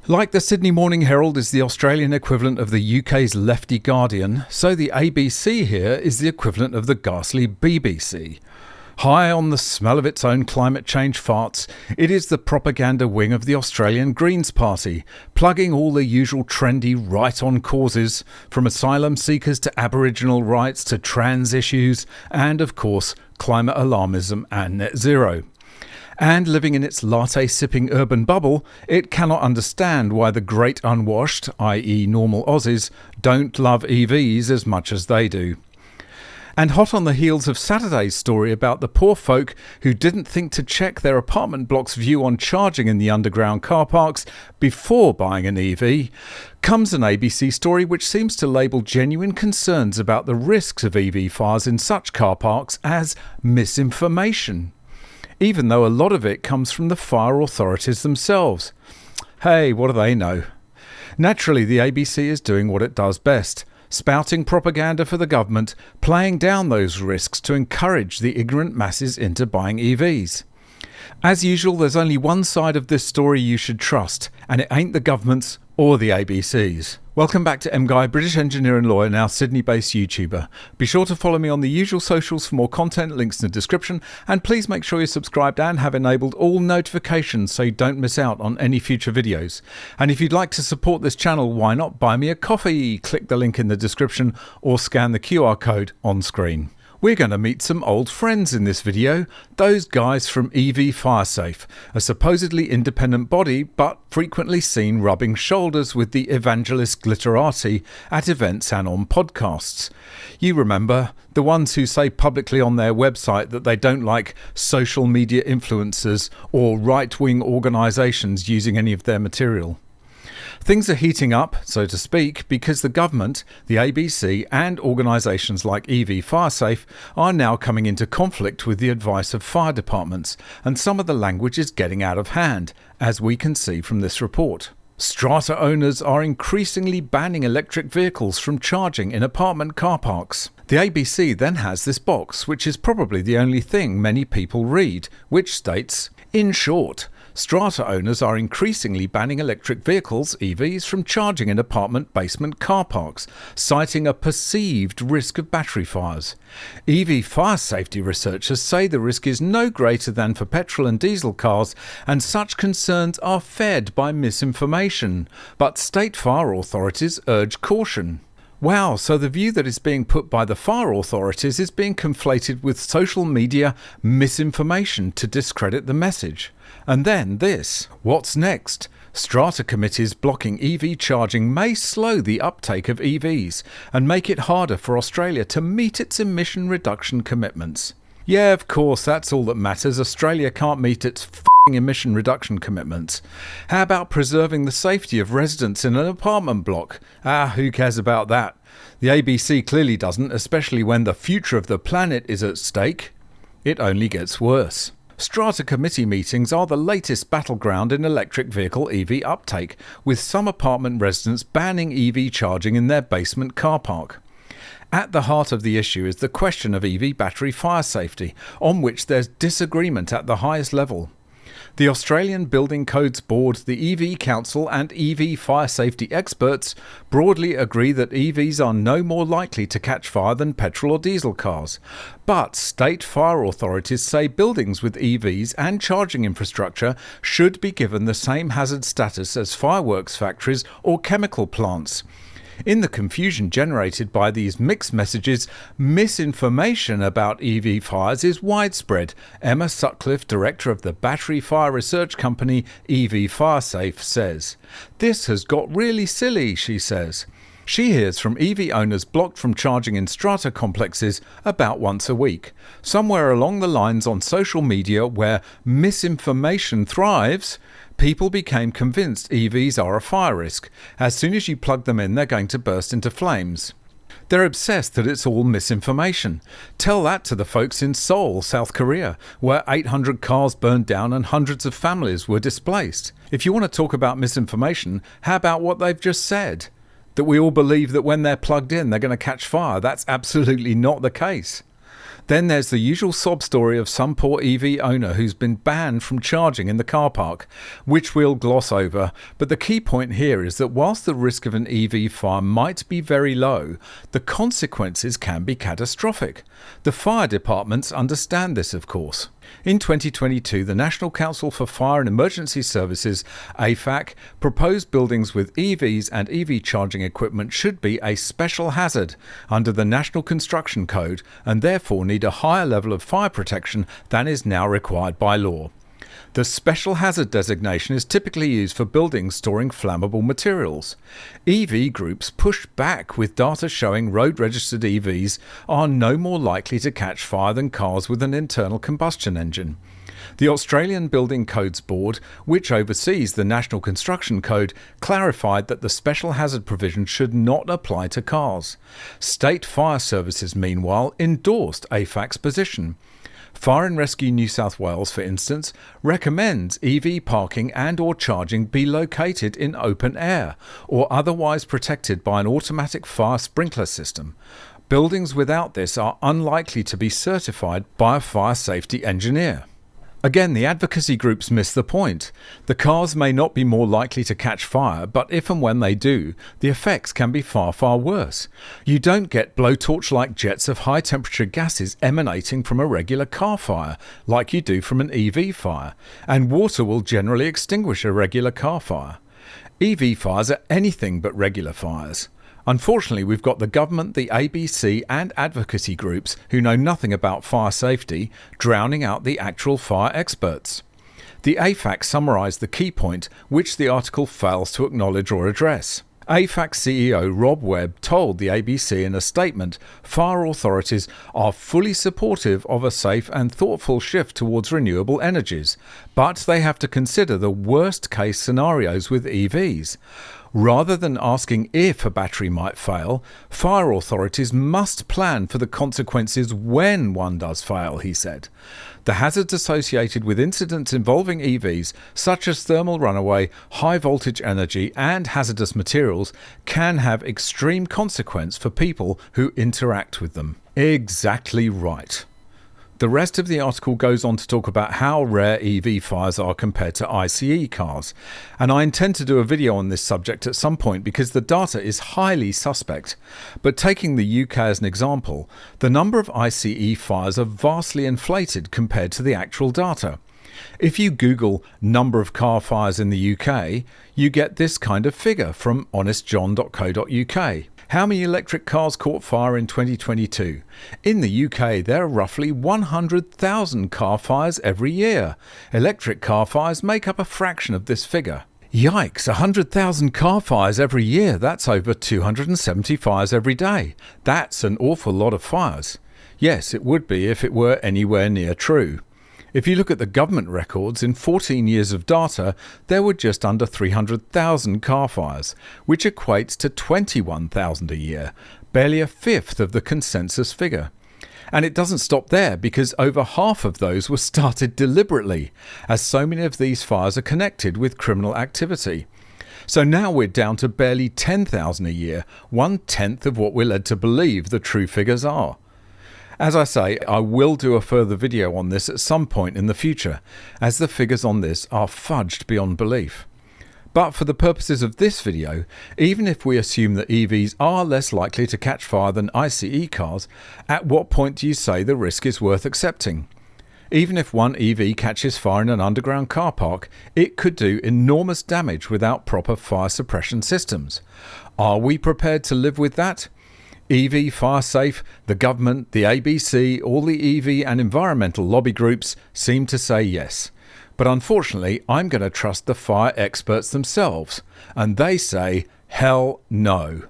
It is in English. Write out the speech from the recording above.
Like the Sydney Morning Herald is the Australian equivalent of the UK's Lefty Guardian, so the ABC here is the equivalent of the ghastly BBC. High on the smell of its own climate change farts, it is the propaganda wing of the Australian Greens Party, plugging all the usual trendy right-on causes, from asylum seekers to Aboriginal rights to trans issues, and of course, climate alarmism and net zero. And living in its latte-sipping urban bubble, it cannot understand why the great unwashed, i.e. normal Aussies, don't love EVs as much as they do. And hot on the heels of Saturday's story about the poor folk who didn't think to check their apartment block's view on charging in the underground car parks before buying an EV, comes an ABC story which seems to label genuine concerns about the risks of EV fires in such car parks as misinformation, even though a lot of it comes from the fire authorities themselves. Hey, what do they know? Naturally, the ABC is doing what it does best, spouting propaganda for the government, playing down those risks to encourage the ignorant masses into buying EVs. As usual, there's only one side of this story you should trust, and it ain't the government's or the ABC's. Welcome back to MGUY, British engineer and lawyer, now Sydney-based YouTuber. Be sure to follow me on the usual socials for more content, links in the description, and please make sure you're subscribed and have enabled all notifications so you don't miss out on any future videos. And if you'd like to support this channel, why not buy me a coffee? Click the link in the description or scan the QR code on screen. We're going to meet some old friends in this video, those guys from EV FireSafe, a supposedly independent body but frequently seen rubbing shoulders with the evangelist glitterati at events and on podcasts. You remember, the ones who say publicly on their website that they don't like social media influencers or right-wing organisations using any of their material. Things are heating up, so to speak, because the government, the ABC and organisations like EV FireSafe are now coming into conflict with the advice of fire departments, and some of the language is getting out of hand, as we can see from this report. Strata owners are increasingly banning electric vehicles from charging in apartment car parks. The ABC then has this box, which is probably the only thing many people read, which states, in short, Strata owners are increasingly banning electric vehicles, EVs, from charging in apartment basement car parks, citing a perceived risk of battery fires. EV fire safety researchers say the risk is no greater than for petrol and diesel cars, and such concerns are fed by misinformation, but state fire authorities urge caution. Wow, so the view that is being put by the fire authorities is being conflated with social media misinformation to discredit the message. And then this. What's next? Strata committees blocking EV charging may slow the uptake of EVs and make it harder for Australia to meet its emission reduction commitments. Yeah, of course, that's all that matters. Australia can't meet its emission reduction commitments. How about preserving the safety of residents in an apartment block? Who cares about that? The ABC clearly doesn't, especially when the future of the planet is at stake. It only gets worse. Strata committee meetings are the latest battleground in electric vehicle EV uptake, with some apartment residents banning EV charging in their basement car park. At the heart of the issue is the question of EV battery fire safety, on which there's disagreement at the highest level. The Australian Building Codes Board, the EV Council and EV fire safety experts broadly agree that EVs are no more likely to catch fire than petrol or diesel cars. But state fire authorities say buildings with EVs and charging infrastructure should be given the same hazard status as fireworks factories or chemical plants. In the confusion generated by these mixed messages, misinformation about EV fires is widespread, Emma Sutcliffe, director of the battery fire research company EV FireSafe, says. This has got really silly, she says. She hears from EV owners blocked from charging in strata complexes about once a week, somewhere along the lines on social media where misinformation thrives. People became convinced EVs are a fire risk. As soon as you plug them in, they're going to burst into flames. They're obsessed that it's all misinformation. Tell that to the folks in Seoul, South Korea, where 800 cars burned down and hundreds of families were displaced. If you want to talk about misinformation, how about what they've just said? That we all believe that when they're plugged in, they're going to catch fire. That's absolutely not the case. Then there's the usual sob story of some poor EV owner who's been banned from charging in the car park, which we'll gloss over, but the key point here is that whilst the risk of an EV fire might be very low, the consequences can be catastrophic. The fire departments understand this, of course. In 2022, the National Council for Fire and Emergency Services, AFAC, proposed buildings with EVs and EV charging equipment should be a special hazard under the National Construction Code and therefore need a higher level of fire protection than is now required by law. The special hazard designation is typically used for buildings storing flammable materials. EV groups push back with data showing road-registered EVs are no more likely to catch fire than cars with an internal combustion engine. The Australian Building Codes Board, which oversees the National Construction Code, clarified that the special hazard provision should not apply to cars. State Fire Services, meanwhile, endorsed AFAC's position. Fire and Rescue New South Wales, for instance, recommends EV parking and or charging be located in open air or otherwise protected by an automatic fire sprinkler system. Buildings without this are unlikely to be certified by a fire safety engineer. Again, the advocacy groups miss the point. The cars may not be more likely to catch fire, but if and when they do, the effects can be far, far worse. You don't get blowtorch-like jets of high-temperature gases emanating from a regular car fire, like you do from an EV fire, and water will generally extinguish a regular car fire. EV fires are anything but regular fires. Unfortunately, we've got the government, the ABC and advocacy groups who know nothing about fire safety, drowning out the actual fire experts. The AFAC summarised the key point, which the article fails to acknowledge or address. AFAC CEO Rob Webb told the ABC in a statement, fire authorities are fully supportive of a safe and thoughtful shift towards renewable energies, but they have to consider the worst case scenarios with EVs. Rather than asking if a battery might fail, fire authorities must plan for the consequences when one does fail, he said. The hazards associated with incidents involving EVs, such as thermal runaway, high voltage energy and hazardous materials, can have extreme consequence for people who interact with them. Exactly right. The rest of the article goes on to talk about how rare EV fires are compared to ICE cars, and I intend to do a video on this subject at some point because the data is highly suspect. But taking the UK as an example, the number of ICE fires are vastly inflated compared to the actual data. If you Google number of car fires in the UK, you get this kind of figure from honestjohn.co.uk. How many electric cars caught fire in 2022? In the UK, there are roughly 100,000 car fires every year. Electric car fires make up a fraction of this figure. Yikes, 100,000 car fires every year, that's over 270 fires every day. That's an awful lot of fires. Yes, it would be if it were anywhere near true. If you look at the government records, in 14 years of data, there were just under 300,000 car fires, which equates to 21,000 a year, barely a fifth of the consensus figure. And it doesn't stop there, because over half of those were started deliberately, as so many of these fires are connected with criminal activity. So now we're down to barely 10,000 a year, 1/10 of what we're led to believe the true figures are. As I say, I will do a further video on this at some point in the future, as the figures on this are fudged beyond belief. But for the purposes of this video, even if we assume that EVs are less likely to catch fire than ICE cars, at what point do you say the risk is worth accepting? Even if one EV catches fire in an underground car park, it could do enormous damage without proper fire suppression systems. Are we prepared to live with that? EV Fire Safe, the government, the ABC, all the EV and environmental lobby groups seem to say yes. But unfortunately, I'm going to trust the fire experts themselves, and they say, hell no.